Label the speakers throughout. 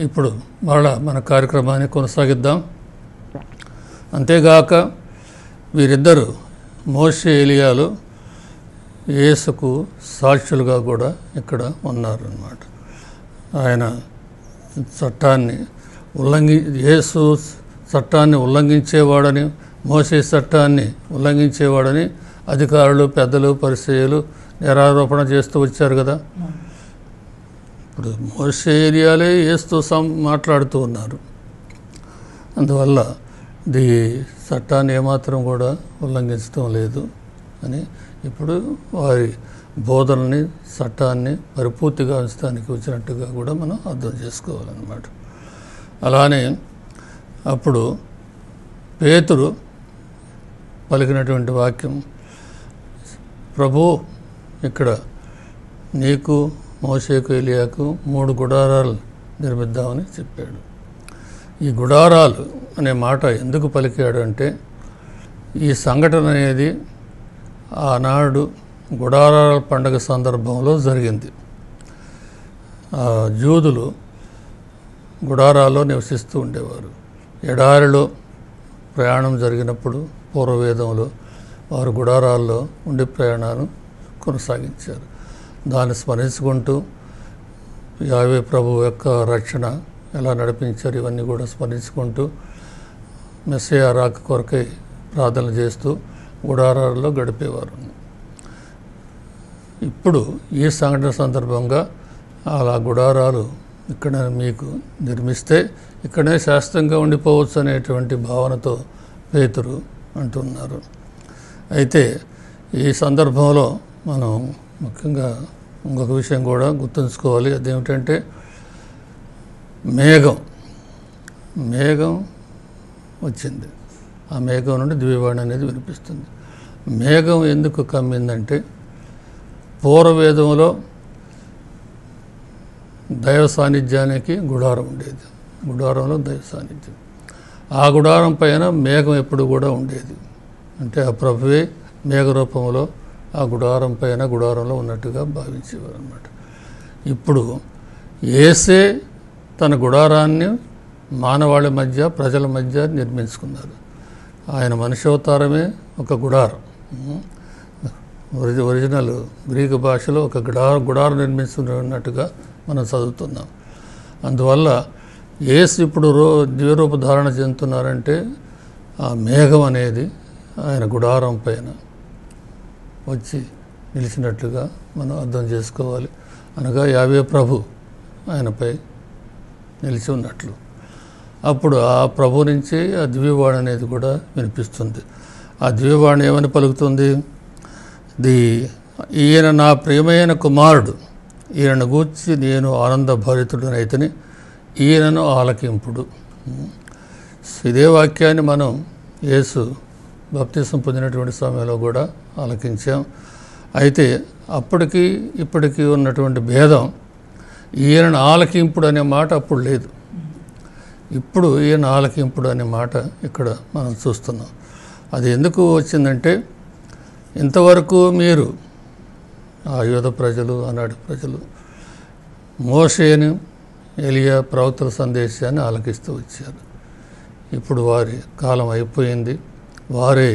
Speaker 1: ఇప్పుడు మరలా మన కార్యక్రమాన్ని కొనసాగిద్దాం. అంతేగాక వీరిద్దరూ మోషే ఎలియాలు యేసుకు సాక్షులుగా కూడా ఇక్కడ ఉన్నారన్నమాట. ఆయన చట్టాన్ని యేసు చట్టాన్ని ఉల్లంఘించేవాడని, మోషే చట్టాన్ని ఉల్లంఘించేవాడని అధికారులు, పెద్దలు, పరిసయ్యులు నేరారోపణ చేస్తూ వచ్చారు కదా. ఇప్పుడు మోషే ఎలియాలే యేసుతో మాట్లాడుతూ ఉన్నారు. అందువల్ల ఈ చట్టాన్ని ఏమాత్రం కూడా ఉల్లంఘించడం లేదు అని ఇప్పుడు వారి బోధనని, చట్టాన్ని పరిపూర్తిగా ఉంచడానికి వచ్చినట్టుగా కూడా మనం అర్థం చేసుకోవాలన్నమాట. అలానే అప్పుడు పేతురు పలికినటువంటి వాక్యం, ప్రభు ఇక్కడ నీకు, మోషేకు, ఎలియాకు 3 గుడారాలు నిర్మిద్దామని చెప్పాడు. ఈ గుడారాలు అనే మాట ఎందుకు పలికాడు అంటే, ఈ సంఘటన అనేది ఆనాడు గుడారాల పండుగ సందర్భంలో జరిగింది. యూదులు గుడారాల్లో నివసిస్తూ ఉండేవారు. ఎడారిలో ప్రయాణం జరిగినప్పుడు పూర్వవేదంలో వారు గుడారాల్లో ఉండి ప్రయాణాన్ని కొనసాగించారు. దాన్ని స్మరించుకుంటూ యావే ప్రభు యొక్క రక్షణ ఎలా నడిపించారు ఇవన్నీ కూడా స్మరించుకుంటూ మెస్సీయా రాక కొరకై ప్రార్థన చేస్తూ గుడారాల్లో గడిపేవారు. ఇప్పుడు ఈ సంఘటన సందర్భంగా అలా గుడారాలు ఇక్కడ మీకు నిర్మిస్తే ఇక్కడే శాశ్వతంగా ఉండిపోవచ్చు అనేటువంటి భావనతో పేతురు అంటున్నారు. అయితే ఈ సందర్భంలో మనం ముఖ్యంగా ఇంకొక విషయం కూడా గుర్తుంచుకోవాలి. అదేమిటంటే మేఘం వచ్చింది. ఆ మేఘం నుండి దివ్యవాణి అనేది వినిపిస్తుంది. మేఘం ఎందుకు కమ్మిందంటే, పూర్వవేదంలో దైవ సాన్నిధ్యానికి గుడారం ఉండేది. గుడారంలో దైవ సాన్నిధ్యం, ఆ గుడారం పైన మేఘం ఎప్పుడు కూడా ఉండేది. అంటే ఆ ప్రభువే మేఘ రూపంలో ఆ గుడారం పైన గుడారంలో ఉన్నట్టుగా భావించేవారు అన్నమాట. ఇప్పుడు యేసే తన గుడారాన్ని మానవాళి మధ్య, ప్రజల మధ్య నిర్మించుకున్నారు. ఆయన మనుష్యావతారమే ఒక గుడారం. ఒరిజినల్ గ్రీకు భాషలో ఒక గుడారం నిర్మించుకున్నట్టుగా మనం చదువుతున్నాం. అందువల్ల యేసు ఇప్పుడు దివ్యరూప ధారణ చెందుతున్నారంటే ఆ మేఘం అనేది ఆయన గుడారం పైన వచ్చి నిలిచినట్లుగా మనం అర్థం చేసుకోవాలి. అనగా యావే ప్రభు ఆయనపై నిలిచి ఉన్నట్లు. అప్పుడు ఆ ప్రభు నుంచి ఆ దివ్యవాణి అనేది కూడా వినిపిస్తుంది. ఆ దివ్యవాణి ఏమని పలుకుతుంది? ఈయన నా ప్రియమైన కుమారుడు, ఈయనను గూర్చి నేను ఆనందభరితుడనైతని, ఈయనను ఆలకింపుడు. ఇదే వాక్యాన్ని మనం యేసు బాప్తిసం పొందినటువంటి సమయంలో కూడా ఆలకించాం. అయితే అప్పటికి ఇప్పటికీ ఉన్నటువంటి భేదం, ఈయనను ఆలకింపుడు అనే మాట అప్పుడు లేదు. ఇప్పుడు ఈయన ఆలకింపుడు అనే మాట ఇక్కడ మనం చూస్తున్నాం. అది ఎందుకు వచ్చిందంటే, ఇంతవరకు మీరు ఆ యూద ప్రజలు, ఆనాటి ప్రజలు మోషేను, ఎలియా ప్రవక్తల సందేశాన్ని ఆలకిస్తూ వచ్చారు. ఇప్పుడు వారి కాలం అయిపోయింది. వారే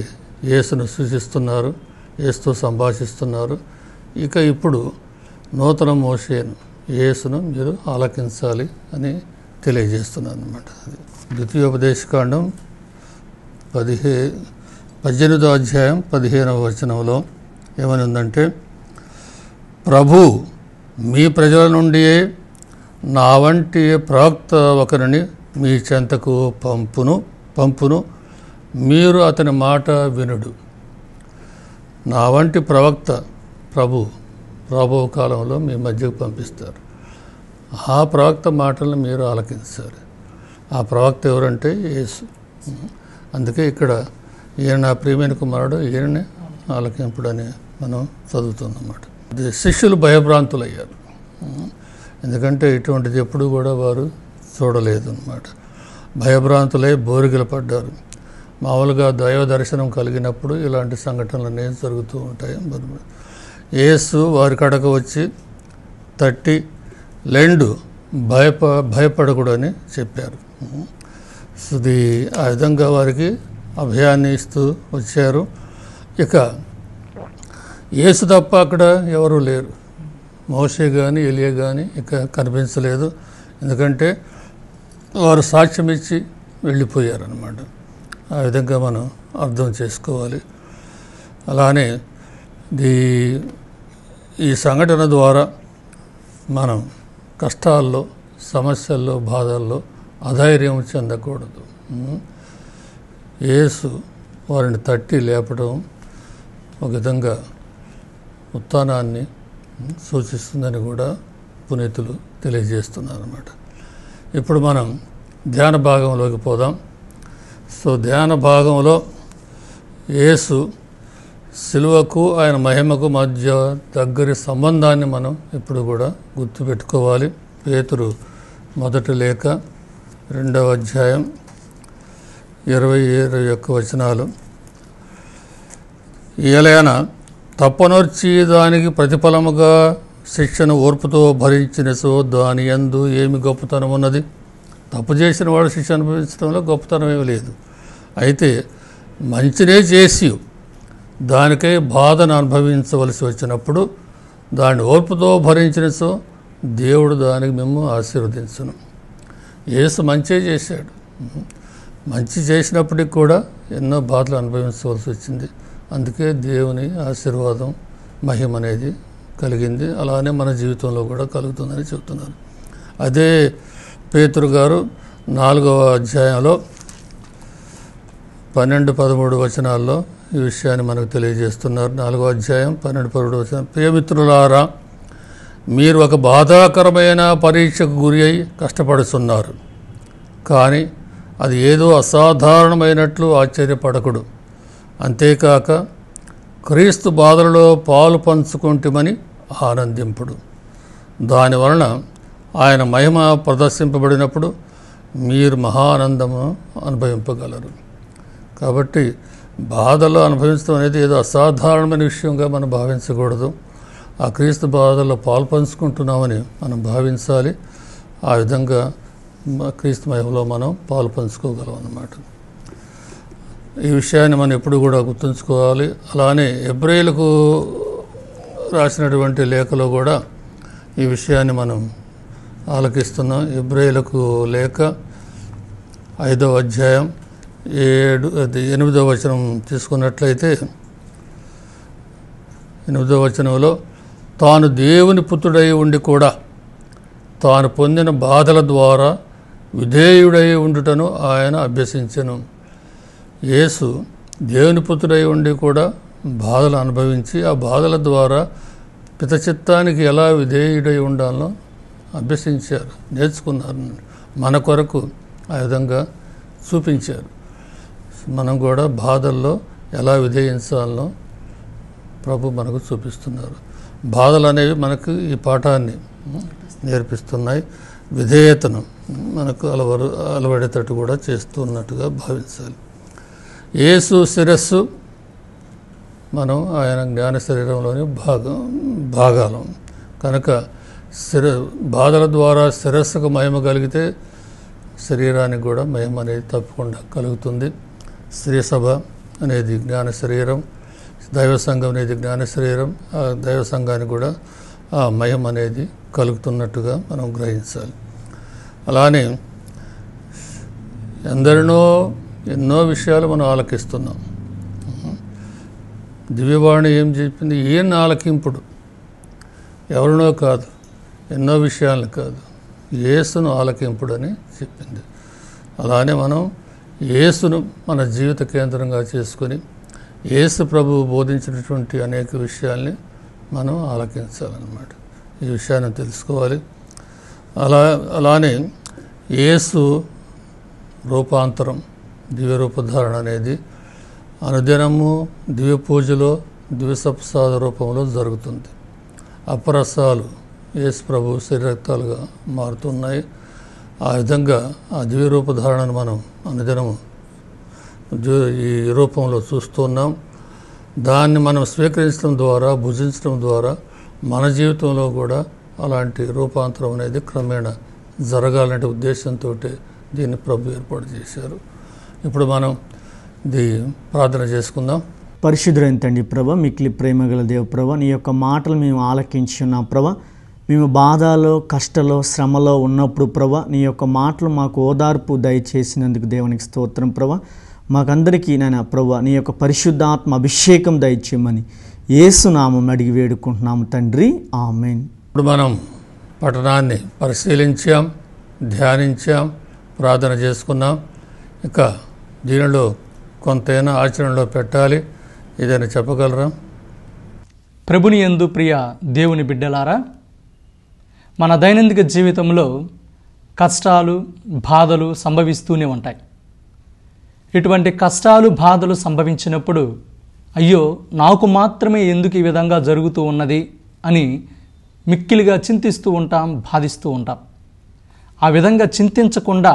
Speaker 1: యేసును సూచిస్తున్నారు, యేసుతో సంభాషిస్తున్నారు. ఇక ఇప్పుడు నూతన మోషేను, యేసును మీరు ఆలకించాలి అని తెలియజేస్తున్నాను అన్నమాట. ద్వితీయోపదేశకాండం 18వ అధ్యాయం 15వ వచనంలో ఏమని ఉందంటే, ప్రభు మీ ప్రజల నుండియే నా వంటి ప్రవక్త ఒకరిని మీ చెంతకు పంపును, మీరు అతని మాట వినుడు. నా వంటి ప్రవక్త ప్రభు కాలంలో మీ మధ్యకు పంపిస్తారు. ఆ ప్రవక్త మాటలను మీరు ఆలకించాలి. ఆ ప్రవక్త ఎవరంటే యేసు. అందుకే ఇక్కడ ఈయన నా ప్రియమైన కుమారుడు, ఈయననే ఆలకింపుడని మనం చదువుతుందన్నమాట. శిష్యులు భయభ్రాంతులయ్యారు. ఎందుకంటే ఇటువంటిది ఎప్పుడు కూడా వారు చూడలేదు అన్నమాట. భయభ్రాంతులై బోరిగలు పడ్డారు. మామూలుగా దైవ దర్శనం కలిగినప్పుడు ఇలాంటి సంఘటనలు అనేవి జరుగుతూ ఉంటాయి. యేసు వారి కడకు వచ్చి తట్టి, లెండు భయపడకూడని చెప్పారు. ఇది ఆ విధంగా వారికి అభయాన్ని ఇస్తూ వచ్చారు. ఇక యేసు తప్ప అక్కడ ఎవరూ లేరు. మోషే కానీ ఎలియా కానీ ఇక కనిపించలేదు. ఎందుకంటే వారు సాక్ష్యం ఇచ్చి వెళ్ళిపోయారన్నమాట. ఆ విధంగా మనం అర్థం చేసుకోవాలి. అలానే ఈ సంఘటన ద్వారా మనం కష్టాల్లో, సమస్యల్లో, బాధల్లో అధైర్యం చెందకూడదు. యేసు వారిని తట్టి లేపడం ఒక విధంగా ఉత్థానాన్ని సూచిస్తుందని కూడా పునీతులు తెలియజేస్తున్నారు అన్నమాట. ఇప్పుడు మనం ధ్యాన భాగంలోకి పోదాం. ధ్యాన భాగంలో యేసు శిలువకు ఆయన మహిమకు మధ్య దగ్గరి సంబంధాన్ని మనం ఇప్పుడు కూడా గుర్తుపెట్టుకోవాలి. పేతురు మొదటి లేఖ 2వ అధ్యాయం 20-21 వచనాలు. ఏలైనా తప్పనొర్చి దానికి ప్రతిఫలముగా శిక్షను ఓర్పుతో భరించినసో దాని యందు ఏమి గొప్పతనం ఉన్నది? తప్పు చేసిన వాడు శిక్ష అనుభవించడంలో గొప్పతనం ఏమీ లేదు. అయితే మంచినే చేసి దానికై బాధను అనుభవించవలసి వచ్చినప్పుడు దాన్ని ఓర్పుతో భరించినసో దేవుడు దానికి మేము ఆశీర్వదించును. యేసు మంచే చేశాడు. మంచి చేసినప్పటికి కూడా ఎన్నో బాధలు అనుభవించవలసి వచ్చింది. అందుకే దేవుని ఆశీర్వాదం, మహిమ అనేది కలిగింది. అలానే మన జీవితంలో కూడా కలుగుతుందని చెప్తున్నారు. అదే పేతురు గారు 4వ అధ్యాయంలో 12-13 వచనాల్లో ఈ విషయాన్ని మనకు తెలియజేస్తున్నారు. 4వ అధ్యాయం 12-13 వచనం. ప్రియమిత్రులారా, మీరు ఒక బాధాకరమైన పరీక్షకు గురి అయి కష్టపడుతున్నారు. కానీ అది ఏదో అసాధారణమైనట్లు ఆశ్చర్యపడకుడు. అంతేకాక క్రీస్తు బాధలలో పాలు పంచుకుంటామని ఆనందింపుడు. దానివలన ఆయన మహిమ ప్రదర్శింపబడినప్పుడు మీరు మహానందము అనుభవింపగలరు. కాబట్టి బాధలు అనుభవించడం అనేది ఏదో అసాధారణమైన విషయంగా మనం భావించకూడదు. ఆ క్రీస్తు బాధల్లో పాలు పంచుకుంటున్నామని మనం భావించాలి. ఆ విధంగా క్రీస్తు మహిమలో మనం పాలు పంచుకోగలం అన్నమాట. ఈ విషయాన్ని మనం ఎప్పుడు కూడా గుర్తుంచుకోవాలి. అలానే హెబ్రీయులకు రాసినటువంటి లేఖలో కూడా ఈ విషయాన్ని మనం ఆలకిస్తున్నాం. హెబ్రీయులకు లేఖ 5వ అధ్యాయం 8వ వచనం తీసుకున్నట్లయితే 8వ వచనంలో తాను దేవుని పుత్రుడై ఉండి కూడా తాను పొందిన బాధల ద్వారా విధేయుడై ఉండుటను ఆయన అభ్యసించెను. యేసు దేవుని పుత్రుడై ఉండి కూడా బాధలు అనుభవించి ఆ బాధల ద్వారా పితచిత్తానికి ఎలా విధేయుడై ఉండాలో అభ్యసించారు, నేర్చుకున్నారు. మన కొరకు ఆ విధంగా చూపించారు. మనం కూడా బాధల్లో ఎలా విధేయించాలో ప్రభు మనకు చూపిస్తున్నారు. బాధలు అనేవి మనకు ఈ పాఠాన్ని నేర్పిస్తున్నాయి. విధేయతను మనకు అలవడేటట్టు కూడా చేస్తున్నట్టుగా భావించాలి. యేసు శిరస్సు మనం ఆయన జ్ఞాన శరీరంలోని భాగాలం కనుక బాధల ద్వారా శిరస్సుకు మహిమ కలిగితే శరీరానికి కూడా మహిమ అనేది తప్పకుండా కలుగుతుంది. స్త్రీ సభ అనేది జ్ఞాన శరీరం, దైవ సంఘం అనేది జ్ఞాన శరీరం. ఆ దైవ సంఘానికి కూడా ఆ మహిమ అనేది కలుగుతున్నట్టుగా మనం గ్రహించాలి. అలానే ఎన్నో విషయాలు మనం ఆలకిస్తున్నాం. దివ్యవాణి ఏం చెప్పింది? ఈయన ఆలకింపుడు, ఎవరినో కాదు, ఎన్నో విషయాలను కాదు, యేసును ఆలకింపుడు అని చెప్పింది. అలానే మనం యేసును మన జీవిత కేంద్రంగా చేసుకొని యేసు ప్రభువు బోధించినటువంటి అనేక విషయాల్ని మనం ఆలకించాలన్నమాట. ఈ విషయాన్ని తెలుసుకోవాలి. అలానే యేసు రూపాంతరం, దివ్య రూపధారణ అనేది అనుదినము దివ్య పూజలో దివ్య సప్రసాద రూపంలో జరుగుతుంది. అపరసాలు యేసు ప్రభు శరీరక్తాలుగా మారుతున్నాయి. ఆ విధంగా ఆ దివ్య రూపధారణను మనం అనుదినము ఈ రూపంలో చూస్తున్నాం. దాన్ని మనం స్వీకరించడం ద్వారా, భుజించడం ద్వారా మన జీవితంలో కూడా అలాంటి రూపాంతరం అనేది క్రమేణా జరగాలనే ఉద్దేశంతో దీన్ని ప్రభు ఏర్పాటు చేశారు. ఇప్పుడు మనం ప్రార్థన చేసుకుందాం.
Speaker 2: పరిశుద్ధులైన తండ్రి ప్రభ, మిక్కిలి ప్రేమ గల దేవ ప్రభ, నీ యొక్క మాటలు మేము ఆలకించున్నాం ప్రభ. మేము బాధలో, కష్టలో, శ్రమలో ఉన్నప్పుడు ప్రభ, నీ యొక్క మాటలు మాకు ఓదార్పు దయచేసినందుకు దేవునికి స్తోత్రం ప్రభ. మాకందరికీ నాయన ప్రభ, నీ యొక్క పరిశుద్ధాత్మ అభిషేకం దయచేయమని యేసు నామం అడిగి వేడుకుంటున్నాము తండ్రి, ఆమేన్.
Speaker 1: ఇప్పుడు మనం పఠనాన్ని పరిశీలించాం, ధ్యానించాం, ప్రార్థన చేసుకున్నాం. ఇక దీనిలో కొంతైనా ఆచరణలో పెట్టాలి, ఏదైనా చెప్పగలరా?
Speaker 3: ప్రభుని యందు ప్రియ దేవుని బిడ్డలారా, మన దైనందిక జీవితంలో కష్టాలు, బాధలు సంభవిస్తూనే ఉంటాయి. ఇటువంటి కష్టాలు, బాధలు సంభవించినప్పుడు అయ్యో నాకు మాత్రమే ఎందుకు ఈ విధంగా జరుగుతూ ఉన్నది అని మిక్కిలిగా చింతిస్తూ ఉంటాం, బాధిస్తూ ఉంటాం. ఆ విధంగా చింతించకుండా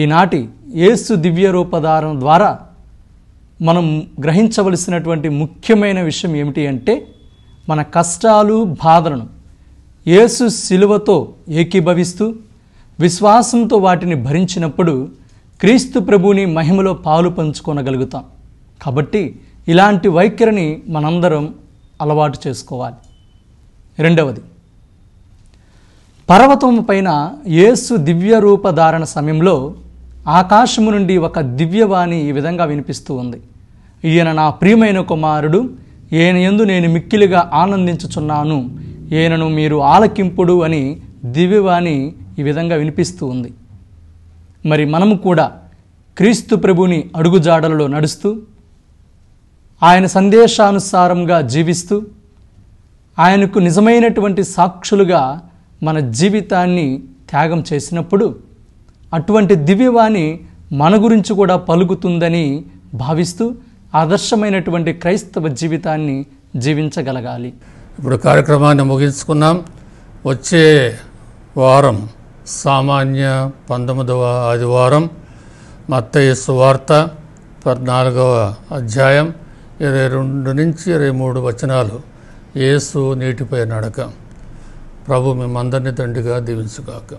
Speaker 3: ఈనాటి యేసు దివ్య రూపధారణ ద్వారా మనం గ్రహించవలసినటువంటి ముఖ్యమైన విషయం ఏమిటి అంటే, మన కష్టాలు, బాధలను యేసు శిలువతో ఏకీభవిస్తూ విశ్వాసంతో వాటిని భరించినప్పుడు క్రీస్తు ప్రభువుని మహిమలో పాలు పంచుకొనగలుగుతాం. కాబట్టి ఇలాంటి వైఖరిని మనందరం అలవాటు చేసుకోవాలి. రెండవది, పర్వతము పైన యేసు దివ్య రూపధారణ సమయంలో ఆకాశము నుండి ఒక దివ్యవాణి ఈ విధంగా వినిపిస్తూ ఉంది. ఈయన నా ప్రియమైన కుమారుడు, ఈయన యందు నేను మిక్కిలిగా ఆనందించుచున్నాను, ఈయనను మీరు ఆలకింపుడు అని దివ్యవాణి ఈ విధంగా వినిపిస్తూ ఉంది. మరి మనము కూడా క్రీస్తు ప్రభుని అడుగుజాడలలో నడుస్తూ, ఆయన సందేశానుసారంగా జీవిస్తూ, ఆయనకు నిజమైనటువంటి సాక్షులుగా మన జీవితాన్ని త్యాగం చేసినప్పుడు అటువంటి దివ్యవాణి మన గురించి కూడా పలుకుతుందని భావిస్తూ ఆదర్శమైనటువంటి క్రైస్తవ జీవితాన్ని జీవించగలగాలి.
Speaker 1: ఇప్పుడు కార్యక్రమాన్ని ముగించుకున్నాం. వచ్చే వారం సామాన్య 19వ ఆదివారం మత్తయి సువార్త 14వ అధ్యాయం 22 నుంచి 23 వచనాలు, యేసు నీటిపై నడక. ప్రభు మిమ్మందరినీ తండ్రిగా దీవించుగాక.